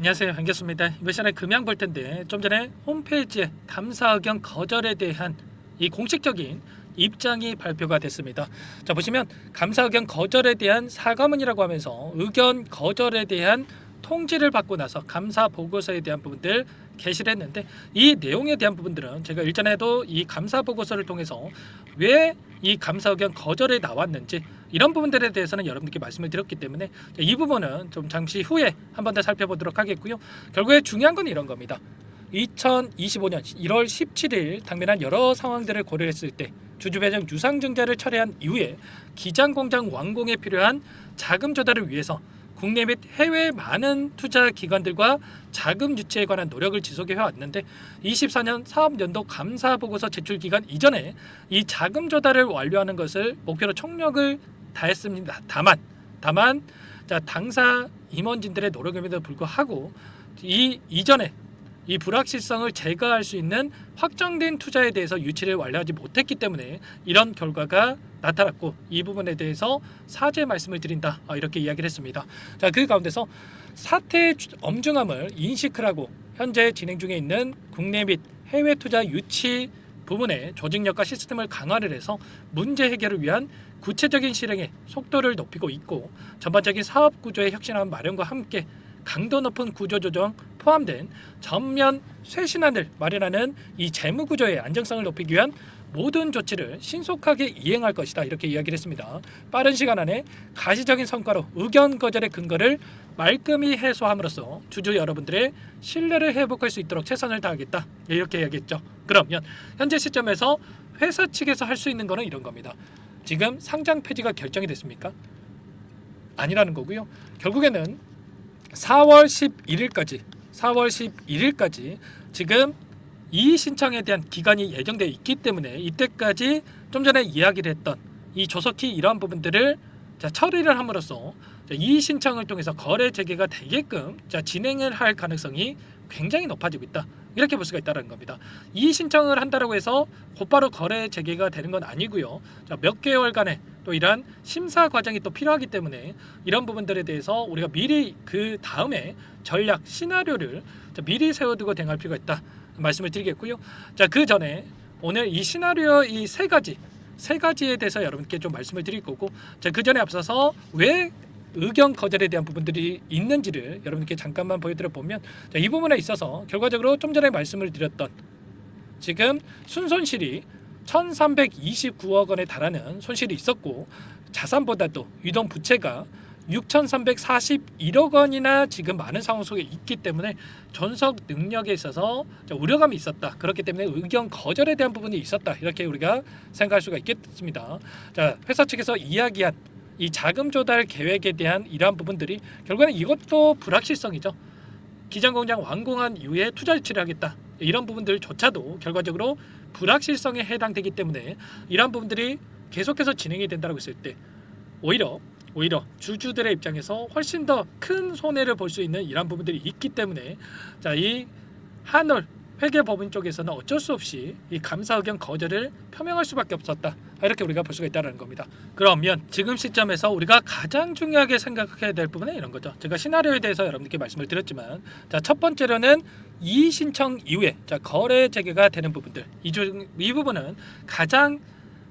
안녕하세요, 반갑습니다. 이번 시간에 금양 볼 텐데 좀 전에 홈페이지에 감사 의견 거절에 대한 이 공식적인 입장이 발표가 됐습니다. 자, 보시면 감사 의견 거절에 대한 사과문이라고 하면서 의견 거절에 대한 통지를 받고 나서 감사 보고서에 대한 부분들 게시를 했는데, 이 내용에 대한 부분들은 제가 일전에도 이 감사 보고서를 통해서 왜 이 감사 의견 거절에 나왔는지 이런 부분들에 대해서는 여러분들께 말씀을 드렸기 때문에 이 부분은 좀 잠시 후에 한 번 더 살펴보도록 하겠고요. 결국에 중요한 건 이런 겁니다. 2025년 1월 17일 당면한 여러 상황들을 고려했을 때 주주배정 유상증자를 철회한 이후에 기장공장 완공에 필요한 자금 조달을 위해서 국내 및 해외 많은 투자 기관들과 자금 유치에 관한 노력을 지속해 왔는데, 24년 사업연도 감사 보고서 제출 기간 이전에 이 자금 조달을 완료하는 것을 목표로 총력을 다했습니다. 다만 자, 당사 임원진들의 노력임에도 불구하고 이 이전에 이 불확실성을 제거할 수 있는 확정된 투자에 대해서 유치를 완료하지 못했기 때문에 이런 결과가 나타났고, 이 부분에 대해서 사죄 말씀을 드린다, 이렇게 이야기를 했습니다. 자, 그 가운데서 사태의 엄중함을 인식을 하고 현재 진행 중에 있는 국내 및 해외 투자 유치 부분의 조직력과 시스템을 강화를 해서 문제 해결을 위한 구체적인 실행에 속도를 높이고 있고, 전반적인 사업 구조의 혁신화 마련과 함께 강도 높은 구조 조정 포함된 전면 쇄신안을 마련하는 이 재무 구조의 안정성을 높이기 위한 모든 조치를 신속하게 이행할 것이다, 이렇게 이야기를 했습니다. 빠른 시간 안에 가시적인 성과로 의견 거절의 근거를 말끔히 해소함으로써 주주 여러분들의 신뢰를 회복할 수 있도록 최선을 다하겠다, 이렇게 이야기했죠. 그러면 현재 시점에서 회사 측에서 할 수 있는 거는 이런 겁니다. 지금 상장 폐지가 결정이 됐습니까? 아니라는 거고요. 결국에는 4월 11일까지 지금 이의 신청에 대한 기간이 예정되어 있기 때문에 이때까지 좀 전에 이야기를 했던 이 조속히 이러한 부분들을 처리를 함으로써 이의 신청을 통해서 거래 재개가 되게끔 진행을 할 가능성이 굉장히 높아지고 있다, 이렇게 볼 수가 있다는 겁니다. 이의 신청을 한다고 해서 곧바로 거래 재개가 되는 건 아니고요. 몇 개월간의 또 이러한 심사 과정이 또 필요하기 때문에 이런 부분들에 대해서 우리가 미리 그 다음에 전략 시나리오를 미리 세워두고 대응할 필요가 있다, 말씀을 드리겠고요. 자, 그 전에 오늘 이 시나리오 이 세 가지에 대해서 여러분께 좀 말씀을 드릴 거고, 자, 그 전에 앞서서 왜 의견 거절에 대한 부분들이 있는지를 여러분께 잠깐만 보여드려 보면, 자, 이 부분에 있어서 결과적으로 좀 전에 말씀을 드렸던 지금 순손실이 1329억 원에 달하는 손실이 있었고, 자산보다도 유동 부채가 6341억 원이나 지금 많은 상황 속에 있기 때문에 존속 능력에 있어서 우려감이 있었다. 그렇기 때문에 의견 거절에 대한 부분이 있었다, 이렇게 우리가 생각할 수가 있겠습니다. 자, 회사 측에서 이야기한 이 자금 조달 계획에 대한 이러한 부분들이 결국에는 이것도 불확실성이죠. 기장공장 완공한 이후에 투자 유치를 하겠다, 이런 부분들조차도 결과적으로 불확실성에 해당되기 때문에 이러한 부분들이 계속해서 진행이 된다고 했을 때 오히려 주주들의 입장에서 훨씬 더 큰 손해를 볼 수 있는 이러한 부분들이 있기 때문에, 자, 이 한올 회계법인 쪽에서는 어쩔 수 없이 이 감사 의견 거절을 표명할 수밖에 없었다, 이렇게 우리가 볼 수가 있다는 겁니다. 그러면 지금 시점에서 우리가 가장 중요하게 생각해야 될 부분은 이런 거죠. 제가 시나리오에 대해서 여러분들께 말씀을 드렸지만, 자, 첫 번째로는 이의 신청 이후에 거래 재개가 되는 부분들, 이 부분은 가장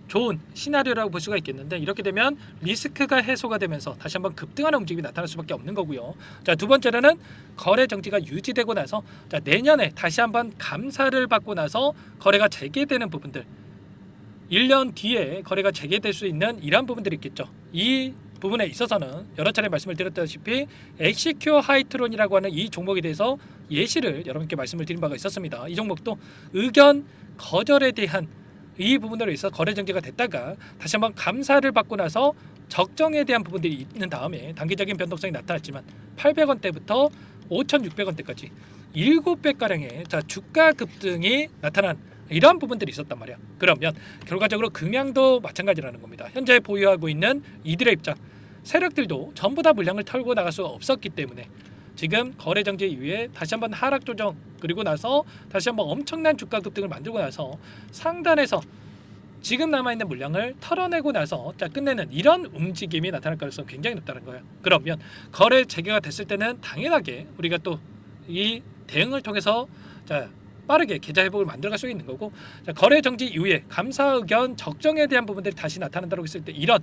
좋은 시나리오라고 볼 수가 있겠는데, 이렇게 되면 리스크가 해소가 되면서 다시 한번 급등하는 움직임이 나타날 수밖에 없는 거고요. 자, 두 번째로는 거래 정지가 유지되고 나서 내년에 다시 한번 감사를 받고 나서 거래가 재개되는 부분들, 1년 뒤에 거래가 재개될 수 있는 이러한 부분들이 있겠죠. 이 부분에 있어서는 여러 차례 말씀을 드렸다시피 엑시큐어 하이트론이라고 하는 이 종목에 대해서 예시를 여러분께 말씀을 드린 바가 있었습니다. 이 종목도 의견 거절에 대한 이 부분으로 있어 거래 정지가 됐다가 다시 한번 감사를 받고 나서 적정에 대한 부분들이 있는 다음에 단기적인 변동성이 나타났지만 800원대부터 5,600원대까지 7배가량의 주가 급등이 나타난 이러한 부분들이 있었단 말이야. 그러면 결과적으로 금양도 마찬가지라는 겁니다. 현재 보유하고 있는 이들의 입장, 세력들도 전부 다 물량을 털고 나갈 수가 없었기 때문에 지금 거래 정지 이후에 다시 한번 하락 조정, 그리고 나서 다시 한번 엄청난 주가 급등을 만들고 나서 상단에서 지금 남아있는 물량을 털어내고 나서 끝내는 이런 움직임이 나타날 가능성이 굉장히 높다는 거예요. 그러면 거래 재개가 됐을 때는 당연하게 우리가 또 이 대응을 통해서 자 빠르게 계좌 회복을 만들어갈 수 있는 거고, 자, 거래 정지 이후에 감사 의견 적정에 대한 부분들이 다시 나타난다고 했을 때 이런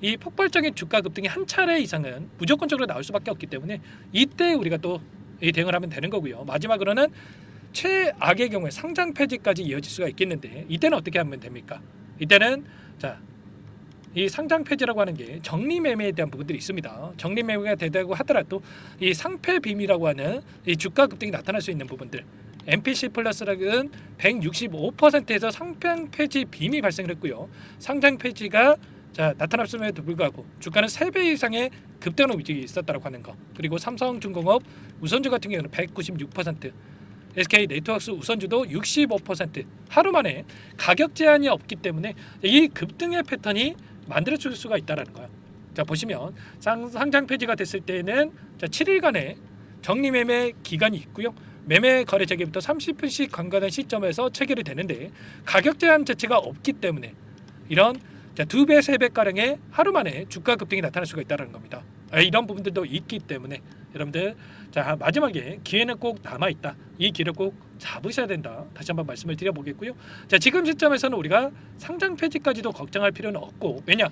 이 폭발적인 주가 급등이 한 차례 이상은 무조건적으로 나올 수밖에 없기 때문에 이때 우리가 또 이 대응을 하면 되는 거고요. 마지막으로는 최악의 경우에 상장 폐지까지 이어질 수가 있겠는데 이때는 어떻게 하면 됩니까? 이때는 자, 이 상장 폐지라고 하는 게 정리 매매에 대한 부분들이 있습니다. 정리 매매가 되다고 하더라도 이 상패 빔이라고 하는 이 주가 급등이 나타날 수 있는 부분들, MPC 플러스락은 165%에서 상장 폐지 빔이 발생을 했고요. 상장 폐지가 나타났음에도 불구하고 주가는 3배 이상의 급등하는 움직임이 있었다고 하는 거. 그리고 삼성중공업 우선주 같은 경우는 196%, SK 네트워크스 우선주도 65%. 하루 만에 가격 제한이 없기 때문에 이 급등의 패턴이 만들어질 수가 있다라는 거예요. 자, 보시면 상장 폐지가 됐을 때는 7일간의 정리 매매 기간이 있고요. 매매 거래 재개부터 30분씩 간과된 시점에서 체결이 되는데 가격 제한 자체가 없기 때문에 이런 2배, 3배 가량의 하루 만에 주가 급등이 나타날 수가 있다는 겁니다. 이런 부분들도 있기 때문에 여러분들 자 마지막에 기회는 꼭 남아있다. 이 기회를 꼭 잡으셔야 된다. 다시 한번 말씀을 드려보겠고요. 자, 지금 시점에서는 우리가 상장 폐지까지도 걱정할 필요는 없고, 왜냐?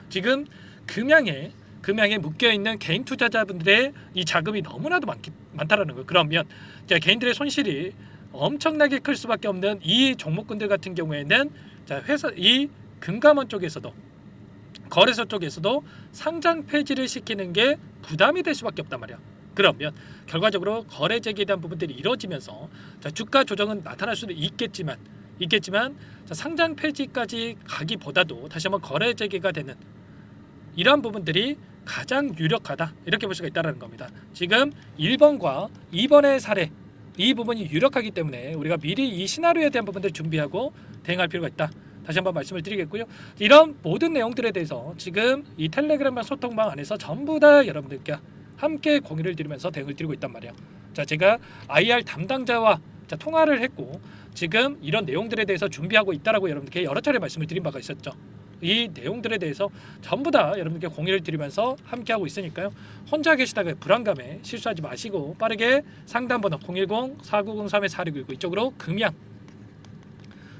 지금 금양에 묶여있는 개인 투자자분들의 이 자금이 너무나도 많다라는 거예요. 그러면 자, 개인들의 손실이 엄청나게 클 수밖에 없는 이 종목군들 같은 경우에는 자, 회사 이 금감원 쪽에서도 거래소 쪽에서도 상장 폐지를 시키는 게 부담이 될 수밖에 없단 말이야. 그러면 결과적으로 거래 재개에 대한 부분들이 이루어지면서 자, 주가 조정은 나타날 수도 있겠지만 자, 상장 폐지까지 가기보다도 다시 한번 거래 재개가 되는 이러한 부분들이 가장 유력하다, 이렇게 볼 수가 있다는 겁니다. 지금 1번과 2번의 사례, 이 부분이 유력하기 때문에 우리가 미리 이 시나리오에 대한 부분들을 준비하고 대응할 필요가 있다. 다시 한번 말씀을 드리겠고요. 이런 모든 내용들에 대해서 지금 이 텔레그램 소통방 안에서 전부 다 여러분들께 함께 공유를 드리면서 대응을 드리고 있단 말이에요. 자, 제가 IR 담당자와 통화를 했고 지금 이런 내용들에 대해서 준비하고 있다라고 여러분들께 여러 차례 말씀을 드린 바가 있었죠. 이 내용들에 대해서 전부 다 여러분들께 공유를 드리면서 함께 하고 있으니까요. 혼자 계시다가 불안감에 실수하지 마시고 빠르게 상담번호 010-4903-4619 이쪽으로 금양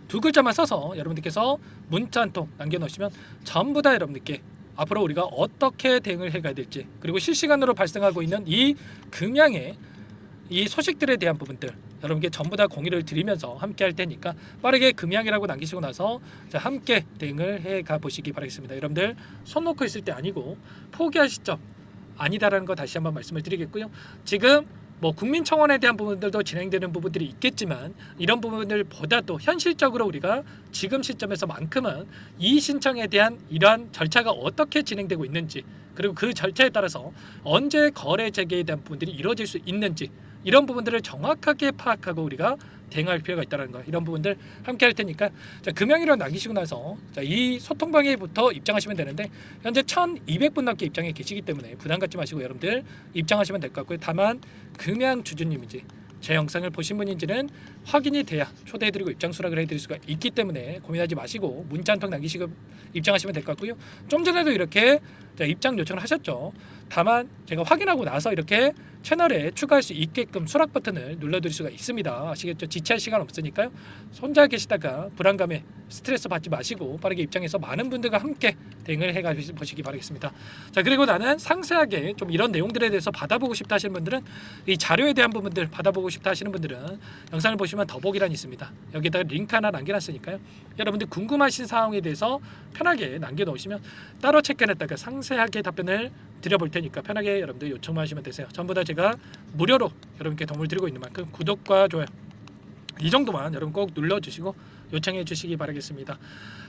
두 글자만 써서 여러분들께서 문자 한 통 남겨놓으시면 전부 다 여러분들께 앞으로 우리가 어떻게 대응을 해가야 될지, 그리고 실시간으로 발생하고 있는 이 금양의 이 소식들에 대한 부분들 여러분께 전부 다 공유를 드리면서 함께 할 테니까 빠르게 금양이라고 남기시고 나서 함께 대응을 해가 보시기 바라겠습니다. 여러분들 손 놓고 있을 때 아니고 포기할 시점 아니다라는 거 다시 한번 말씀을 드리겠고요. 지금 국민청원에 대한 부분들도 진행되는 부분들이 있겠지만 이런 부분들보다도 현실적으로 우리가 지금 시점에서만큼은 이의 신청에 대한 이러한 절차가 어떻게 진행되고 있는지, 그리고 그 절차에 따라서 언제 거래 재개에 대한 부분들이 이루어질 수 있는지 이런 부분들을 정확하게 파악하고 우리가 대응할 필요가 있다는 거, 이런 부분들 함께 할 테니까 금양이라고 남기시고 나서 이 소통방에부터 입장하시면 되는데 현재 1200분 넘게 입장해 계시기 때문에 부담 갖지 마시고 여러분들 입장하시면 될 것 같고요. 다만 금양 주주님인지 제 영상을 보신 분인지는 확인이 돼야 초대해드리고 입장 수락을 해드릴 수가 있기 때문에 고민하지 마시고 문자 한 통 남기시고 입장하시면 될 것 같고요. 좀 전에도 이렇게 입장 요청을 하셨죠. 다만 제가 확인하고 나서 이렇게 채널에 추가할 수 있게끔 수락 버튼을 눌러드릴 수가 있습니다. 아시겠죠? 지체할 시간 없으니까요. 혼자 계시다가 불안감에 스트레스 받지 마시고 빠르게 입장해서 많은 분들과 함께 대응을 해가 보시기 바라겠습니다. 자, 그리고 나는 상세하게 좀 이런 내용들에 대해서 받아보고 싶다 하시는 분들은 이 자료에 대한 부분들 받아보고 싶다 하시는 분들은 영상을 보시면 더보기란이 있습니다. 여기다가 링크 하나 남겨놨으니까요. 여러분들 궁금하신 사항에 대해서 편하게 남겨놓으시면 따로 체크해놨다가 상세하게 답변을 드려볼 테니까 편하게 여러분들 요청만 하시면 되세요. 전부 다 제가 무료로 여러분께 도움을 드리고 있는 만큼 구독과 좋아요 이 정도만 여러분 꼭 눌러주시고 요청해 주시기 바라겠습니다.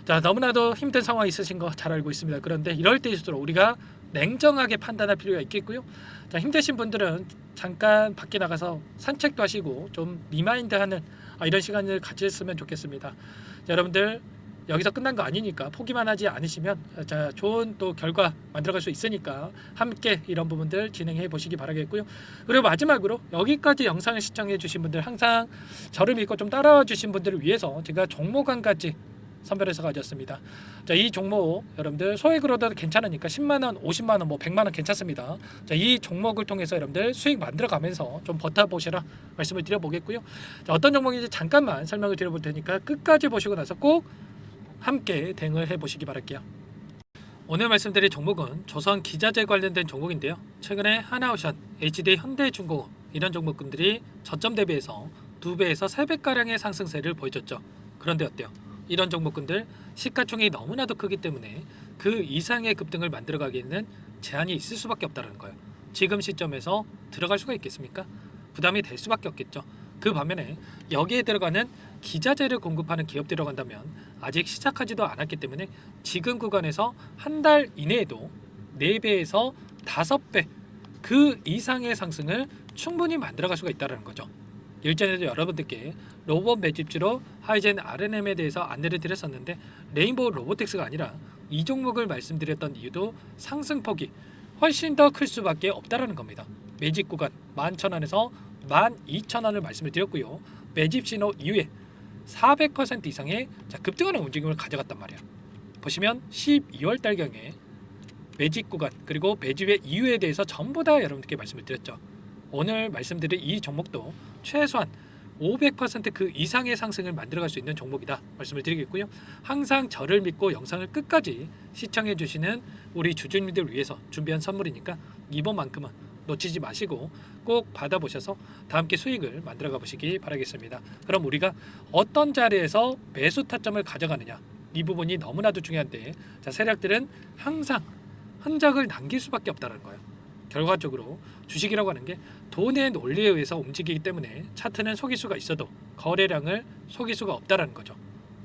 자, 너무나도 힘든 상황 있으신 거 잘 알고 있습니다. 그런데 이럴 때일수록 우리가 냉정하게 판단할 필요가 있겠고요. 자, 힘드신 분들은 잠깐 밖에 나가서 산책도 하시고 좀 리마인드하는 이런 시간을 가졌으면 좋겠습니다. 자, 여러분들 여기서 끝난 거 아니니까 포기만 하지 않으시면 좋은 또 결과 만들어갈 수 있으니까 함께 이런 부분들 진행해 보시기 바라겠고요. 그리고 마지막으로 여기까지 영상을 시청해 주신 분들, 항상 저를 믿고 좀 따라와 주신 분들을 위해서 제가 종목 한 가지 선별해서 가졌습니다. 자, 이 종목 여러분들 소액으로도 괜찮으니까 10만 원, 50만 원, 뭐 100만 원 괜찮습니다. 자, 이 종목을 통해서 여러분들 수익 만들어 가면서 좀 버텨 보시라 말씀을 드려보겠고요. 자, 어떤 종목인지 잠깐만 설명을 드려볼 테니까 끝까지 보시고 나서 꼭 함께 대응을 해 보시기 바랄게요. 오늘 말씀드릴 종목은 조선 기자재 관련된 종목인데요. 최근에 하나오션, HD 현대중공업 이런 종목군들이 저점 대비해서 2배에서 3배가량의 상승세를 보여줬죠. 그런데 어때요? 이런 종목군들 시가총액이 너무나도 크기 때문에 그 이상의 급등을 만들어가기에는 제한이 있을 수밖에 없다는 거예요. 지금 시점에서 들어갈 수가 있겠습니까? 부담이 될 수밖에 없겠죠. 그 반면에 여기에 들어가는 기자재를 공급하는 기업 들어간다면 아직 시작하지도 않았기 때문에 지금 구간에서 한 달 이내에도 4배에서 5배 그 이상의 상승을 충분히 만들어갈 수가 있다는 거죠. 일전에도 여러분들께 로봇 매집주로 하이젠 RNM에 대해서 안내를 드렸었는데 레인보우 로보틱스가 아니라 이 종목을 말씀드렸던 이유도 상승폭이 훨씬 더 클 수밖에 없다라는 겁니다. 매집 구간 11,000원에서 12,000원을 말씀을 드렸고요. 매집 신호 이후에 400% 이상의 급등하는 움직임을 가져갔단 말이야. 보시면 12월 달경에 매집 구간 그리고 매집의 이유에 대해서 전부 다 여러분들께 말씀을 드렸죠. 오늘 말씀드린 이 종목도 최소한 500%그 이상의 상승을 만들어갈 수 있는 종목이다 말씀을 드리겠고요. 항상 저를 믿고 영상을 끝까지 시청해 주시는 우리 주주님들 위해서 준비한 선물이니까 이번만큼은 놓치지 마시고 꼭 받아보셔서 다 함께 수익을 만들어가 보시기 바라겠습니다. 그럼 우리가 어떤 자리에서 매수 타점을 가져가느냐 이 부분이 너무나도 중요한데 세력들은 항상 흔적을 남길 수밖에 없다는 거예요. 결과적으로 주식이라고 하는 게 돈의 논리에 의해서 움직이기 때문에 차트는 속일 수가 있어도 거래량을 속일 수가 없다는 거죠.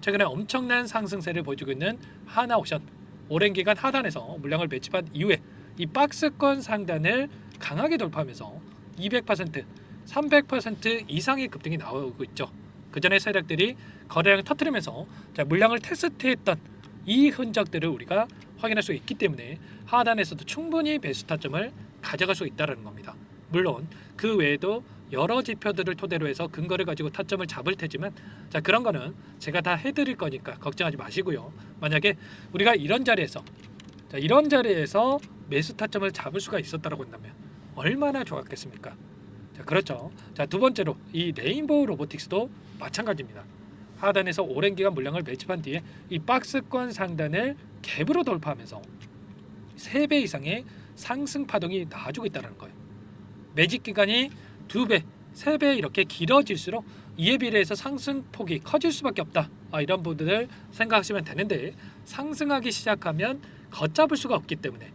최근에 엄청난 상승세를 보여주고 있는 하나오션 오랜 기간 하단에서 물량을 매집한 이후에 이 박스권 상단을 강하게 돌파하면서 200%, 300% 이상의 급등이 나오고 있죠. 그 전에 세력들이 거래량을 터뜨리면서 물량을 테스트했던 이 흔적들을 우리가 확인할 수 있기 때문에 하단에서도 충분히 매수 타점을 가져갈 수 있다는 겁니다. 물론 그 외에도 여러 지표들을 토대로 해서 근거를 가지고 타점을 잡을 테지만 그런 거는 제가 다 해드릴 거니까 걱정하지 마시고요. 만약에 우리가 이런 자리에서 매수 타점을 잡을 수가 있었다고 한다면 얼마나 좋았겠습니까? 그렇죠. 두 번째로 이 레인보우 로보틱스도 마찬가지입니다. 하단에서 오랜 기간 물량을 매집한 뒤에 이 박스권 상단을 갭으로 돌파하면서 3배 이상의 상승 파동이 나와주고 있다는 거예요. 매집 기간이 2배, 3배 이렇게 길어질수록 이에 비례해서 상승폭이 커질 수밖에 없다. 이런 부분을 생각하시면 되는데 상승하기 시작하면 걷잡을 수가 없기 때문에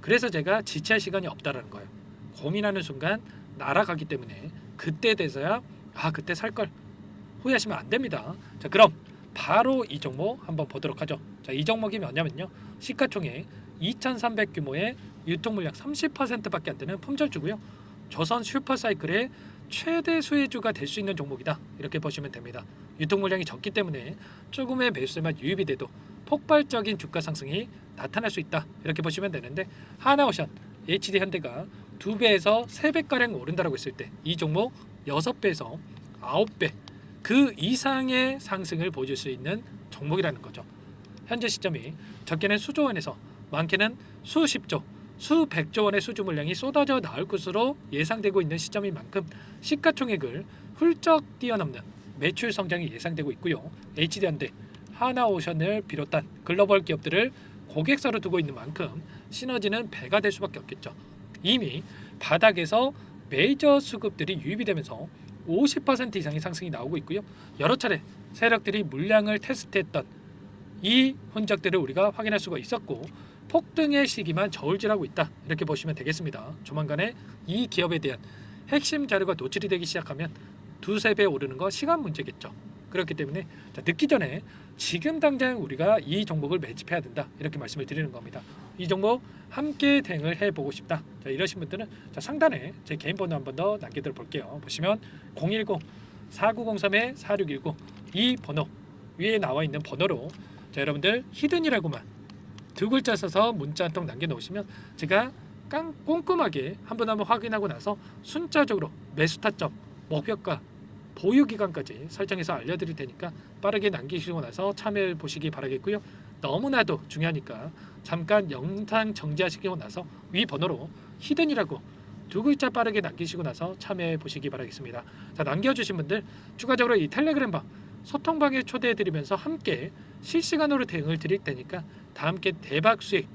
그래서 제가 지체할 시간이 없다는 거예요. 고민하는 순간 날아가기 때문에 그때 돼서야 그때 살 걸 후회하시면 안 됩니다. 그럼 바로 이 종목 한번 보도록 하죠. 이 종목이 뭐냐면요. 시가총액 2,300 규모의 유통 물량 30%밖에 안 되는 품절주고요. 조선 슈퍼사이클의 최대 수혜주가 될 수 있는 종목이다. 이렇게 보시면 됩니다. 유통 물량이 적기 때문에 조금의 매수세만 유입이 돼도 폭발적인 주가 상승이 나타날 수 있다. 이렇게 보시면 되는데 하나오션, HD 현대가 2배에서 3배가량 오른다라고 했을 때 이 종목 6배에서 9배 그 이상의 상승을 보여줄 수 있는 종목이라는 거죠. 현재 시점이 적게는 수조 원에서 많게는 수십조, 수백조 원의 수주 물량이 쏟아져 나올 것으로 예상되고 있는 시점인 만큼 시가총액을 훌쩍 뛰어넘는 매출 성장이 예상되고 있고요. HD현대, 하나오션을 비롯한 글로벌 기업들을 고객사로 두고 있는 만큼 시너지는 배가 될 수밖에 없겠죠. 이미 바닥에서 메이저 수급들이 유입이 되면서 50% 이상의 상승이 나오고 있고요. 여러 차례 세력들이 물량을 테스트했던 이 흔적들을 우리가 확인할 수가 있었고 폭등의 시기만 저울질하고 있다. 이렇게 보시면 되겠습니다. 조만간에 이 기업에 대한 핵심 자료가 노출이 되기 시작하면 2-3배 오르는 거 시간 문제겠죠. 그렇기 때문에 늦기 전에 지금 당장 우리가 이 종목을 매집해야 된다. 이렇게 말씀을 드리는 겁니다. 이 종목 함께 대응을 해보고 싶다. 이러신 분들은 상단에 제 개인 번호 한 번 더 남겨드려 볼게요. 보시면 010-4903-4619 이 번호 위에 나와 있는 번호로 여러분들 히든이라고만 2글자 써서 문자 한 통 남겨놓으시면 제가 꼼꼼하게 한 번 확인하고 나서 순차적으로 매수 타점, 목표가 보유 기간까지 설정해서 알려드릴 테니까 빠르게 남기시고 나서 참여해 보시기 바라겠고요. 너무나도 중요하니까 잠깐 영상 정지하시고 나서 위 번호로 히든이라고 두 글자 빠르게 남기시고 나서 참여해 보시기 바라겠습니다. 자, 남겨주신 분들 추가적으로 이 텔레그램방 소통방에 초대해 드리면서 함께 실시간으로 대응을 드릴 테니까 다 함께 대박 수익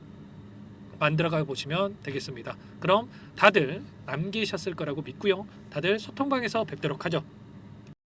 만들어가 보시면 되겠습니다. 그럼 다들 남기셨을 거라고 믿고요. 다들 소통방에서 뵙도록 하죠.